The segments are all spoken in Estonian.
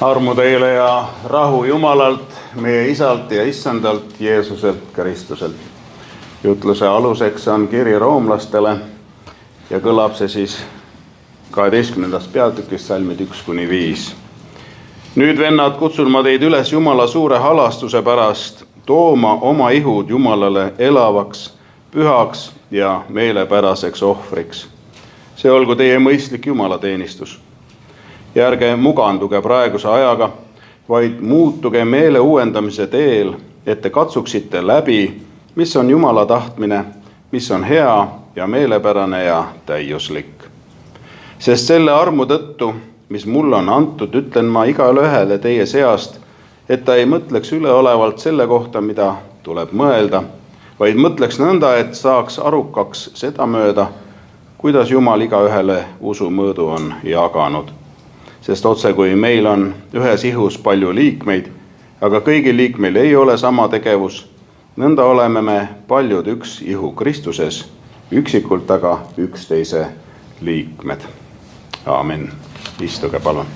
Armu teile ja rahu Jumalalt, meie Isalt ja Issandalt, Jeesuselt Kristuselt. Jutluse aluseks on kiri roomlastele ja kõlab see siis 12. peatükist salmid 1-5. Nüüd, vennad, kutsun ma teid üles Jumala suure halastuse pärast tooma oma ihud Jumalale elavaks, pühaks ja meelepäraseks ohvriks. See olgu teie mõistlik jumalateenistus. Ja ärge muganduge praeguse ajaga, vaid muutuge meele uuendamise teel, et te katsuksite läbi, mis on Jumala tahtmine, mis on hea ja meelepärane ja täiuslik. Sest selle armu tõttu, mis mulle on antud, ütlen ma igale ühele teie seast, et ta ei mõtleks üleolevalt selle kohta, mida tuleb mõelda, vaid mõtleks nõnda, et saaks arukaks seda mööda, kuidas Jumal igaühele usu mõõdu on jaganud. Sest otse kui meil on ühes ihus palju liikmeid, aga kõigil liikmeil ei ole sama tegevus, nõnda oleme me paljud üks ihu Kristuses, üksikult aga üksteise liikmed. Aamen. Istuge palun.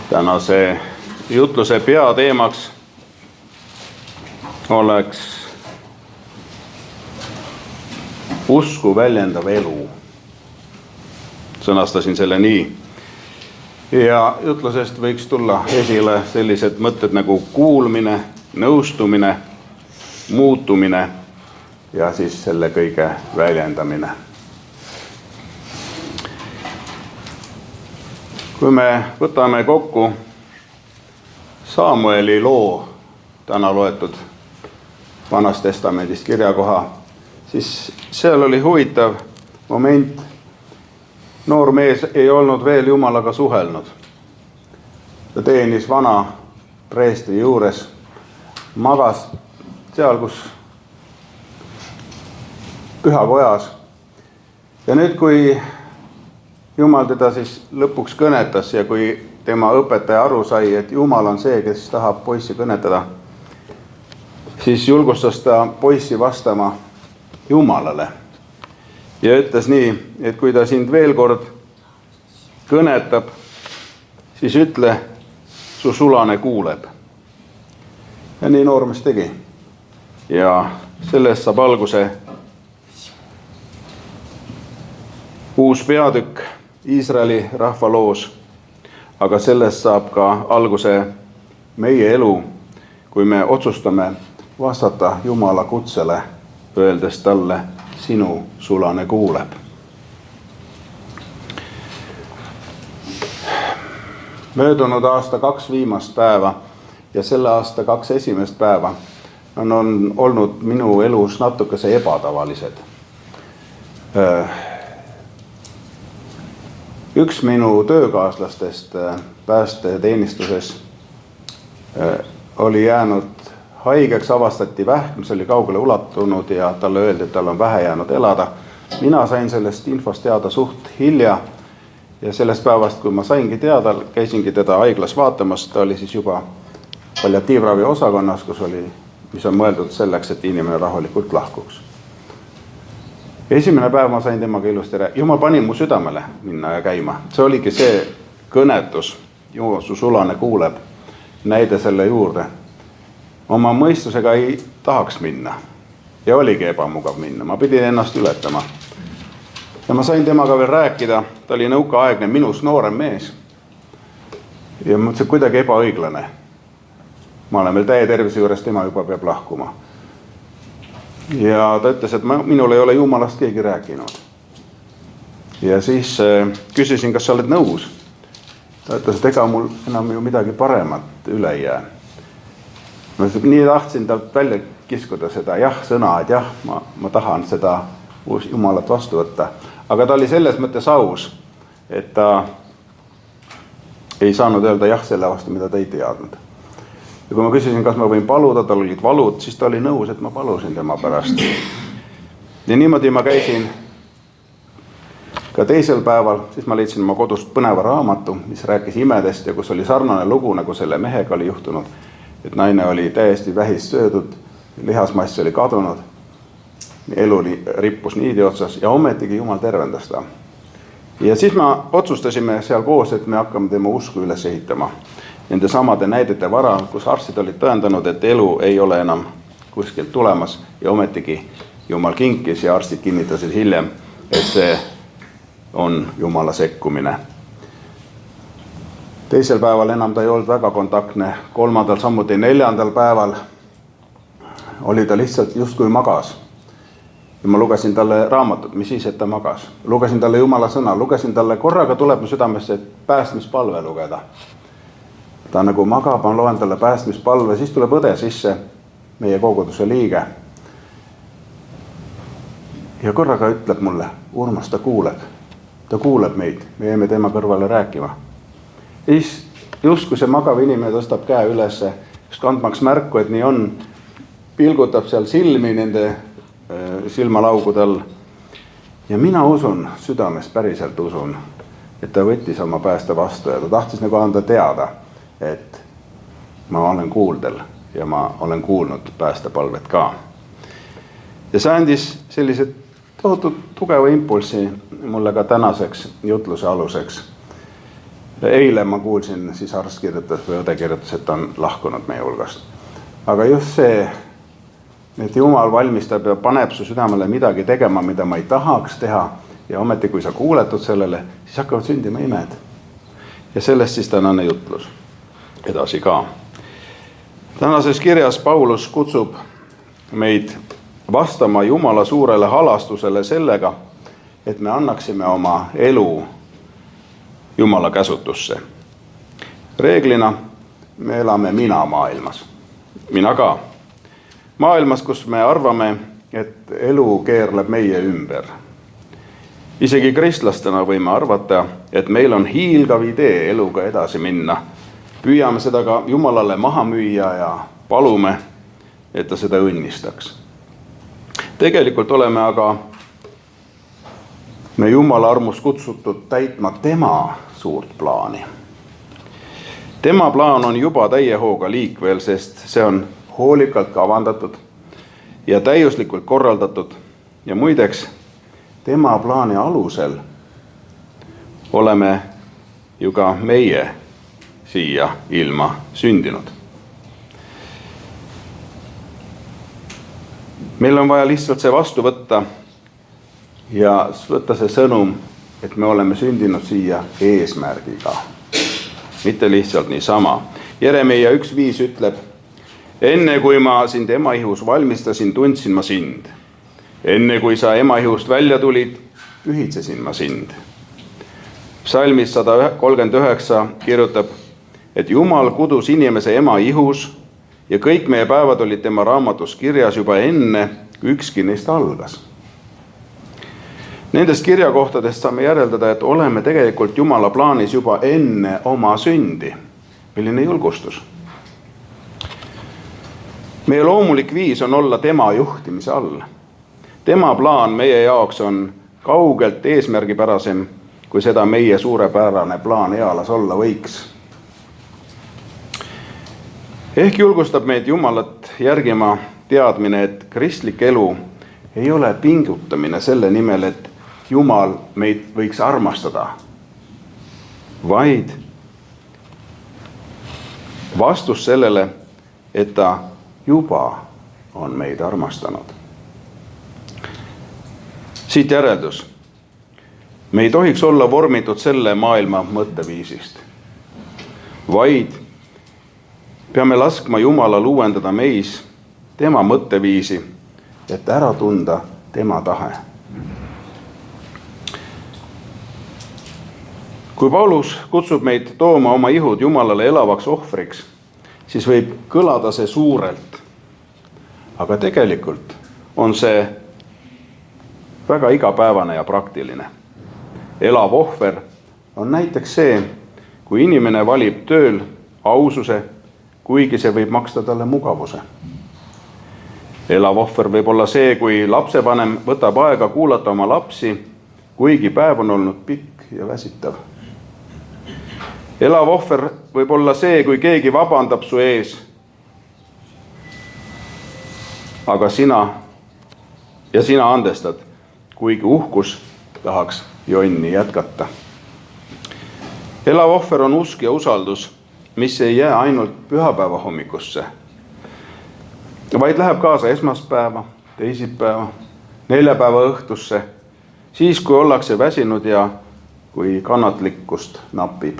Tänase jutluse peateemaks oleks usku väljendav elu. Sõnastasin selle nii. Ja jutlusest võiks tulla esile sellised mõtted nagu kuulmine, nõustumine, muutumine ja siis selle kõige väljendamine. Kui me võtame kokku Samueli loo, täna loetud Vanast Testamendist kirjakoha, siis seal oli huvitav moment. Noor mees ei olnud veel Jumalaga suhelnud. Ta teenis vana preestri juures, magas seal, kus pühakojas. Ja nüüd, kui Jumal teda siis lõpuks kõnetas ja kui tema õpetaja aru sai, et Jumal on see, kes tahab poissi kõnetada, siis julgustas ta poissi vastama Jumalale ja ütles nii, et kui ta sind veel kord kõnetab, siis ütle, su sulane kuuleb. Ja nii noormees tegi. Ja sellest saab alguse uus peatükk Iisraeli rahva loos, aga sellest saab ka alguse meie elu, kui me otsustame vastata Jumala kutsele, öeldes talle, sinu sulane kuuleb. Möödunud aasta 2 viimast päeva ja selle aasta 2 esimest päeva on olnud minu elus natukese ebatavalised. Üks minu töökaaslastest päästeteenistuses oli jäänud haigeks, avastati vähk, mis oli kaugele ulatunud ja talle öeldi, et tal on vähe jäänud elada. Mina sain sellest infost teada suht hilja ja sellest päevast, kui ma saingi teada, käisingi teda haiglas vaatamas, ta oli siis juba palliatiivravi osakonnas, mis on mõeldud selleks, et inimene rahulikult lahkuks. Esimene päev ma sain temaga ilusti Jumal pani mu südamele minna ja käima. See oligi see kõnetus, su sulane kuuleb, näide selle juurde. Oma mõistusega ei tahaks minna ja oligi ebamugav minna. Ma pidin ennast ületama. Ja ma sain temaga veel rääkida. Ta oli nõukaaegne minus noorem mees. Ja mõtlesin, kuidagi ebaõiglane. Ma olen veel täie tervise juures, tema juba peab lahkuma. Ja ta ütles, et minul ei ole Jumalast keegi rääkinud. Ja siis küsisin, kas sa oled nõus. Ta ütles, et ega mul enam ju midagi paremat üle ei jää. Ma nii tahtsin talt välja kiskuda seda jah-sõna, et jah, ma tahan seda Jumalat vastu võtta. Aga ta oli selles mõttes aus, et ta ei saanud öelda jah selle vastu, mida ta ei teadnud. Ja kui ma küsisin, kas ma võin paluda, tal olid valud, siis ta oli nõus, et ma palusin tema pärast. Ja niimoodi ma käisin ka teisel päeval, siis ma leidsin oma kodust põneva raamatu, mis rääkis imedest ja kus oli sarnane lugu, nagu selle mehega oli juhtunud. Et naine oli täiesti vähist söödud, lihasmass oli kadunud elu rippus niidi otsas ja ometigi Jumal tervendas ta. Ja siis me otsustasime seal koos, et me hakkame tema usku üles ehitama. Nende samade näidete varal, kus arstid olid tõendanud, et elu ei ole enam kuskilt tulemas ja ometigi Jumal kinkis ja arstid kinnitasid hiljem, et see on Jumala sekkumine. Teisel päeval enam ta ei olnud väga kontaktne, 3., samuti 4. päeval oli ta lihtsalt justkui magas. Ja ma lugesin talle raamatut, mis siis, et ta magas. Lugesin talle Jumala sõna, lugesin talle, korraga tuleb mu südamesse, et päästmispalve lugeda. Ta nagu magab, ma loen talle päästmispalve, siis tuleb õde sisse, meie koguduse liige. Ja korraga ütleb mulle, Urmas, ta kuuleb meid, me jäime tema kõrvale rääkima. Siis justkui see magav inimene tõstab käe ülesse, just kandmaks märku, et nii on, pilgutab seal silmi nende silmalaugudel. Ja mina usun, südames päriselt usun, et ta võttis oma pääste vastu ja ta tahtis nagu anda teada, et ma olen kuuldel ja ma olen kuulnud päästepalvet ka. Ja see andis sellised tohutult tugeva impulsi mulle ka tänaseks jutluse aluseks. Eile ma kuulsin, siis arst kirjutas või õde kirjutas, et ta on lahkunud meie hulgast. Aga just see, et Jumal valmistab ja paneb su südamele midagi tegema, mida ma ei tahaks teha ja ometi kui sa kuuletud sellele, siis hakkavad sündima imed. Ja sellest siis tänane jutlus edasi ka. Tänases kirjas Paulus kutsub meid vastama Jumala suurele halastusele sellega, et me annaksime oma elu Jumala käsutusse. Reeglina me elame mina maailmas. Mina ka. Maailmas, kus me arvame, et elu keerleb meie ümber. Isegi kristlastena võime arvata, et meil on hiilgav idee eluga edasi minna. Püüame seda ka Jumalale maha müüa ja palume, et ta seda õnnistaks. Tegelikult oleme aga me Jumala armust kutsutud täitma tema suurt plaani. Tema plaan on juba täie hooga liikvel, sest see on hoolikalt kavandatud ja täiuslikult korraldatud. Ja muideks, tema plaani alusel oleme ju ka meie siia ilma sündinud. Meil on vaja lihtsalt see vastu võtta ja võtta see sõnum, et me oleme sündinud siia eesmärgiga. Mitte lihtsalt niisama. Jeremia 1:5 ütleb, enne kui ma sind emaihus valmistasin, tundsin ma sind. Enne kui sa emaihust välja tulid, pühitsesin ma sind. Psalmis 139 kirjutab, et Jumal kudus inimese ema ihus ja kõik meie päevad olid tema raamatus kirjas juba enne, kui ükski neist algas. Nendest kirjakohtadest saame järeldada, et oleme tegelikult Jumala plaanis juba enne oma sündi. Milline julgustus? Meie loomulik viis on olla tema juhtimise all. Tema plaan meie jaoks on kaugelt eesmärgipärasem, kui seda meie suurepärane plaan ealas olla võiks. Ehk julgustab meid Jumalat järgima teadmine, et kristlik elu ei ole pingutamine selle nimel, et Jumal meid võiks armastada, vaid vastus sellele, et ta juba on meid armastanud. Siit järeldus. Me ei tohiks olla vormitud selle maailma mõtteviisist, vaid peame laskma Jumalal uuendada meis tema mõtteviisi, et ära tunda tema tahe. Kui Paulus kutsub meid tooma oma ihud Jumalale elavaks ohvriks, siis võib kõlada see suurelt. Aga tegelikult on see väga igapäevane ja praktiline. Elav ohver on näiteks see, kui inimene valib tööl aususe, kuigi see võib maksta talle mugavuse. Elav ohver võib olla see, kui lapsevanem võtab aega kuulata oma lapsi, kuigi päev on olnud pikk ja väsitav. Elav ohver võib olla see, kui keegi vabandab su ees, aga sina ja sina andestad, kuigi uhkus tahaks jonni jätkata. Elav ohver on usk ja usaldus, mis ei jää ainult pühapäeva hommikusse, vaid läheb kaasa esmaspäeva, teisipäeva, neljapäeva õhtusse, siis kui ollakse väsinud ja kui kannatlikkust napib.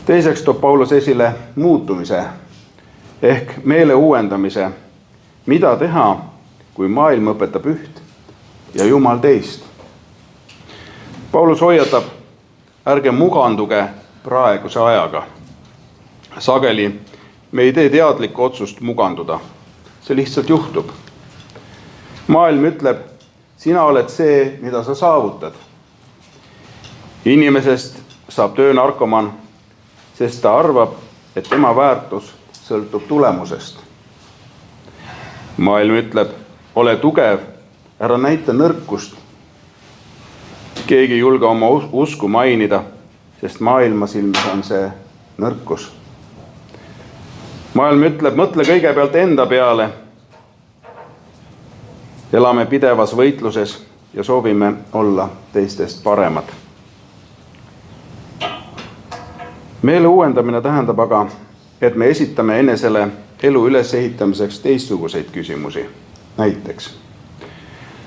Teiseks toob Paulus esile muutumise ehk meele uuendamise, mida teha, kui maailm õpetab üht ja Jumal teist. Paulus hoiatab, ärge muganduge praeguse ajaga. Sageli me ei tee teadlikku otsust muganduda, see lihtsalt juhtub. Maailm ütleb, sina oled see, mida sa saavutad. Inimesest saab töönarkoman, sest ta arvab, et tema väärtus sõltub tulemusest. Maailm ütleb, ole tugev, ära näita nõrkust. Keegi ei julge oma usku mainida, sest maailma silmis on see nõrkus. Maailm ütleb, mõtle kõigepealt enda peale. Elame pidevas võitluses ja soovime olla teistest paremad. Meele uuendamine tähendab aga, et me esitame enesele elu ülesehitamiseks teistsuguseid küsimusi. Näiteks,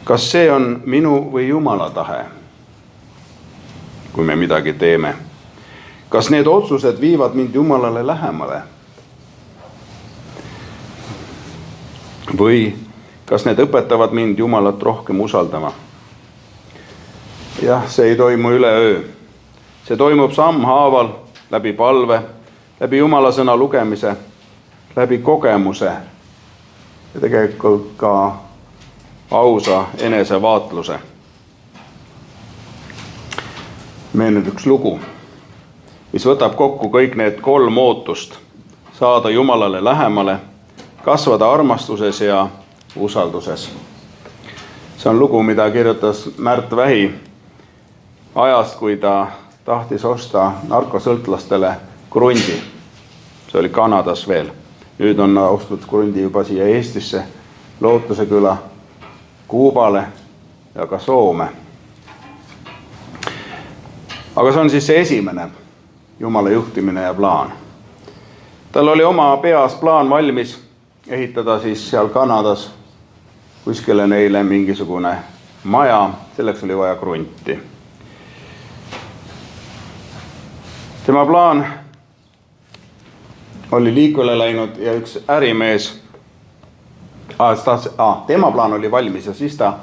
kas see on minu või Jumala tahe, kui me midagi teeme? Kas need otsused viivad mind Jumalale lähemale? Või kas need õpetavad mind Jumalat rohkem usaldama? Jah, see ei toimu üleöö. See toimub sammhaaval, läbi palve, läbi Jumala sõna lugemise, läbi kogemuse ja tegelikult ka ausa enesevaatluse. Meil nüüd üks lugu, mis võtab kokku kõik need 3 ootust, saada Jumalale lähemale, kasvada armastuses ja usalduses. See on lugu, mida kirjutas Märt Vähi ajast, kui ta tahtis osta narkosõltlastele krundi. See oli Kanadas veel. Nüüd on ostnud krundi juba siia Eestisse, Lootuse küla, Kuubale ja ka Soome. Aga see on siis see esimene Jumala juhtimine ja plaan. Tal oli oma peas plaan valmis ehitada siis seal Kanadas kuskile neile mingisugune maja, selleks oli vaja krunti. Tema plaan oli liikvele läinud ja üks ärimees, tema plaan oli valmis ja siis ta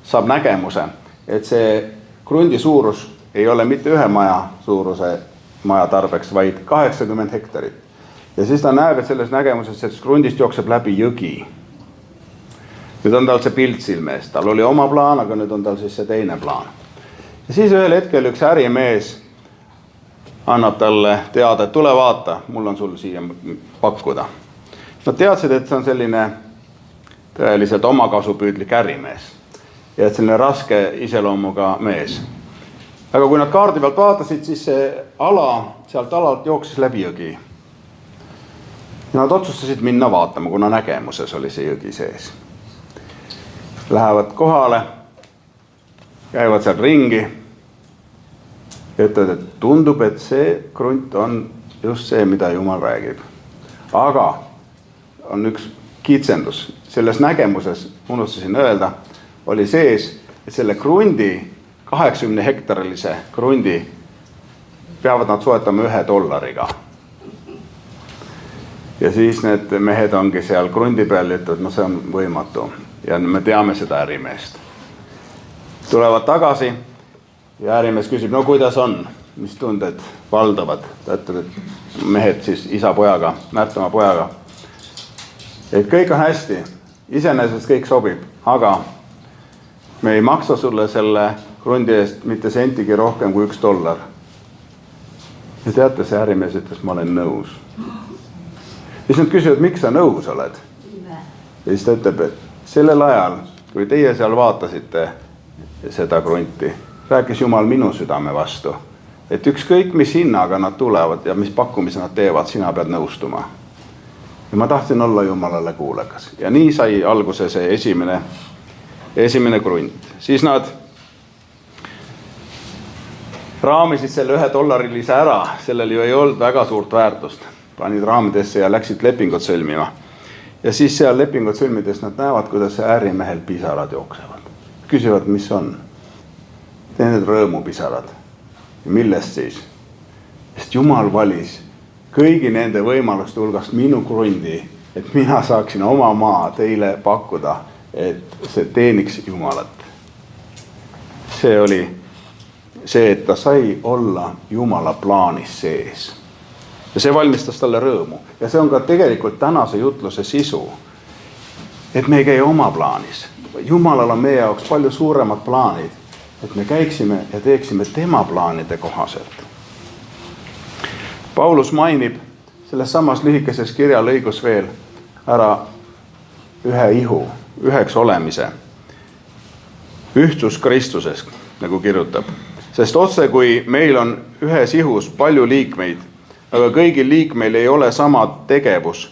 saab nägemuse, et see krundi suurus ei ole mitte ühe maja suuruse maja tarbeks, vaid 80 hektarit. Ja siis ta näeb, et selles nägemuses, et krundist jookseb läbi jõgi. Nüüd on tal see pilt silme ees. Tal oli oma plaan, aga nüüd on tal siis see teine plaan. Ja siis ühel hetkel üks ärimees annab talle teada, et tule vaata, mul on sul siia pakkuda. Nad teadsid, et see on selline tõeliselt omakasupüüdlik ärimees ja et selline raske iseloomuga mees. Aga kui nad kaardi pealt vaatasid, siis see ala sealt alalt jooksis läbi jõgi. Ja nad otsustasid minna vaatama, kuna nägemuses oli see jõgi sees. Lähevad kohale, käivad seal ringi ja ütlevad, et tundub, et see krunt on just see, mida Jumal räägib. Aga on üks kitsendus. Selles nägemuses, unustasin öelda, oli sees, et selle krundi, 80 hektarilise krundi peavad nad soetama $1. Ja siis need mehed ongi seal krundi peal ja ütlevad, no see on võimatu. Ja me teame seda ärimeest. Tulevad tagasi ja ärimees küsib, no kuidas on, mis tunded valdavad. Ta ütleb, et mehed siis isa pojaga, Märtamaa pojaga. Et kõik on hästi, iseenesest kõik sobib, aga me ei maksa sulle selle krundi eest mitte sentigi rohkem kui $1. Ja teate, see ärimees ütles, ma olen nõus. Ja siis nad küsivad, miks sa nõus oled? Ja siis ta ütleb, et sellel ajal, kui teie seal vaatasite seda krunti, rääkis Jumal minu südame vastu, et ükskõik mis hinnaga nad tulevad ja mis pakkumise nad teevad, sina pead nõustuma. Ja mä tahtsin olla Jumalalle kuulekas. Ja nii sai alguse see esimene krunt. Siis nad raamisid selle $1 ära, sellel ju ei olnud väga suurt väärtust. Panid raamidesse ja läksid lepingut sõlmima. Ja siis seal lepingut sõlmides nad näevad, kuidas see ärimehel pisarad jooksevad. Küsivad, mis on? Need rõõmupisarad. Ja millest siis? Sest Jumal valis kõigi nende võimaluste hulgast minu krundi, et mina saaksin oma maa teile pakkuda, et see teeniks Jumalat. See oli see, et ta sai olla Jumala plaanis sees. Ja see valmistas talle rõõmu. Ja see on ka tegelikult tänase jutluse sisu. Et me ei käi oma plaanis. Jumalal on meie jaoks palju suuremad plaanid. Et me käiksime ja teeksime tema plaanide kohaselt. Paulus mainib selles samas lühikeses kirjalõigus veel ära ühe ihu, üheks olemise. Ühtsus Kristuses, nagu kirjutab. Sest otse kui meil on ühes ihus palju liikmeid, aga kõigil liikmeil ei ole sama tegevus,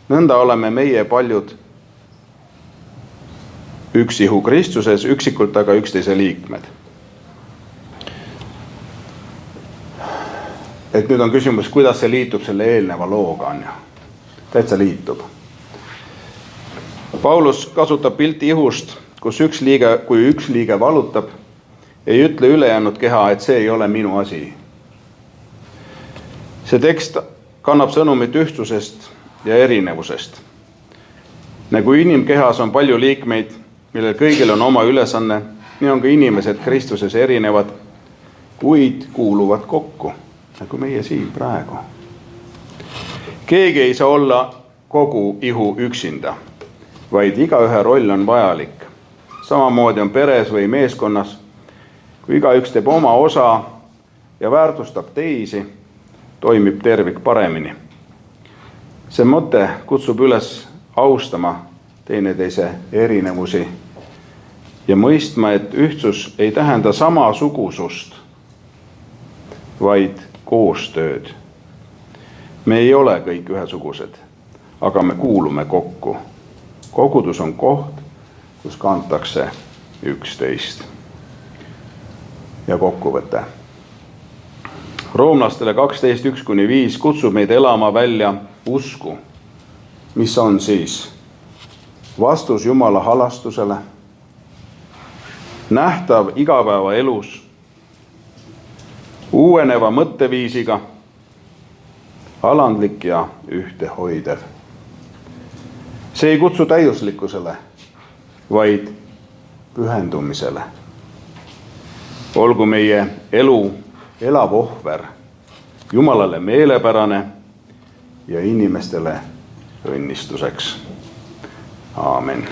nõnda oleme meie paljud üks ihu Kristuses, üksikult aga üksteise liikmed. Et nüüd on küsimus, kuidas see liitub selle eelneva looga on ju. Täitsa liitub. Paulus kasutab pilti ihust, kui üks liige valutab, ei ütle ülejäänud keha, et see ei ole minu asi. See tekst kannab sõnumit ühtsusest ja erinevusest. Nagu inimkehas on palju liikmeid, millel kõigil on oma ülesanne, nii on ka inimesed Kristuses erinevad, kuid kuuluvad kokku, nagu meie siin praegu. Keegi ei saa olla kogu ihu üksinda, vaid igaühe roll on vajalik. Samamoodi on peres või meeskonnas, kui igaüks teeb oma osa ja väärtustab teisi, toimib tervik paremini. See mõte kutsub üles austama teineteise erinevusi ja mõistma, et ühtsus ei tähenda samasugusust, vaid koostööd. Me ei ole kõik ühesugused, aga me kuulume kokku. Kogudus on koht, kus kantakse üksteist. Ja kokkuvõte. Roomlastele 12:1-5 kutsub meid elama välja usku, mis on siis vastus Jumala halastusele, nähtav igapäeva elus, uueneva mõtteviisiga, alandlik ja ühtehoidev. See ei kutsu täiuslikkusele, vaid pühendumisele. Olgu meie elu elav ohver Jumalale meelepärane ja inimestele õnnistuseks. Aamen.